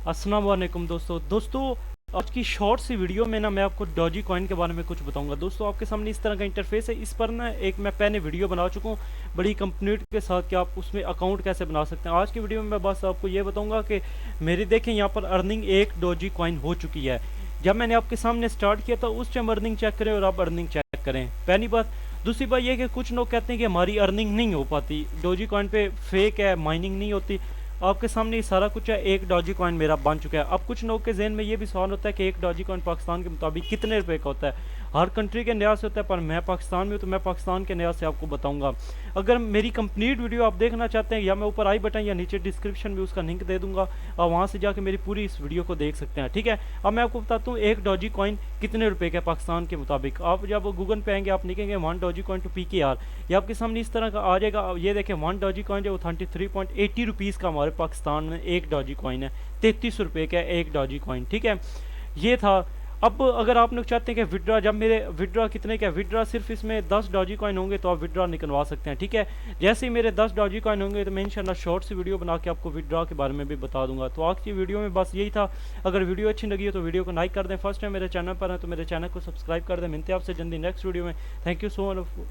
अस्सलाम वालेकुम दोस्तों आज की शॉर्ट सी वीडियो में ना मैं आपको डॉजी कॉइन के बारे में कुछ बताऊंगा। दोस्तों आपके सामने इस तरह का इंटरफेस है। इस पर ना एक मैं पहले वीडियो बना चुका हूँ बड़ी कंप्लीट के साथ कि आप उसमें अकाउंट कैसे बना सकते हैं। आज की वीडियो में मैं बस आपको ये बताऊंगा कि मेरी देखें यहाँ पर अर्निंग एक डॉजी कॉइन हो चुकी है। जब मैंने आपके सामने स्टार्ट किया था उस टाइम अर्निंग चेक करें और आप अर्निंग चेक करें, पहली बात। दूसरी बात यह कि कुछ लोग कहते हैं कि हमारी अर्निंग नहीं हो पाती, डॉजी कॉइन पे फेक है, माइनिंग नहीं होती। आपके सामने ये सारा कुछ है। एक डॉजी कॉइन मेरा बन चुका है। अब कुछ लोगों के जहन में ये भी सवाल होता है कि एक डॉजी कॉइन पाकिस्तान के मुताबिक कितने रुपए का होता है। हर कंट्री के न्याज से होता है, पर मैं पाकिस्तान में हूँ तो मैं पाकिस्तान के न्याज से आपको बताऊंगा। अगर मेरी कंप्लीट वीडियो आप देखना चाहते हैं, या मैं ऊपर आई बटन या नीचे डिस्क्रिप्शन में उसका लिंक दे दूंगा, और वहाँ से जाके मेरी पूरी इस वीडियो को देख सकते हैं। ठीक है, अब मैं आपको बताता हूँ एक डॉजी कॉइन कितने रुपए का पाकिस्तान के मुताबिक। आप जब गूगल पे आएंगे, आप लिखेंगे 1 डॉजी कॉइन टू PKR, ये आपके सामने इस तरह का आ जाएगा। ये देखें 1 डॉजी कॉइन जो 33.80 रुपीज़ का हमारे पाकिस्तान में एक डॉजी कॉइन है। 33 रुपये का एक डॉजी कॉइन। ठीक है, ये था। अब अगर आप लोग चाहते हैं कि विड्रा, जब मेरे विड्रा कितने का विड्रा, सिर्फ इसमें 10 डॉजी कॉइन होंगे तो आप विड्रा निकलवा सकते हैं। ठीक है, जैसे ही मेरे 10 डॉजी कॉइन होंगे तो मैं इंशाल्लाह शॉर्ट सी वीडियो बना के आपको विड्रा के बारे में भी बता दूंगा। तो आज की वीडियो में बस यही था। अगर वीडियो अच्छी लगी हो तो वीडियो को लाइक कर दें। फर्स्ट टाइम मेरे चैनल पर है तो मेरे चैनल को सब्सक्राइब कर दें। मिलते हैं आपसे जल्दी नेक्स्ट वीडियो में। Thank you so much.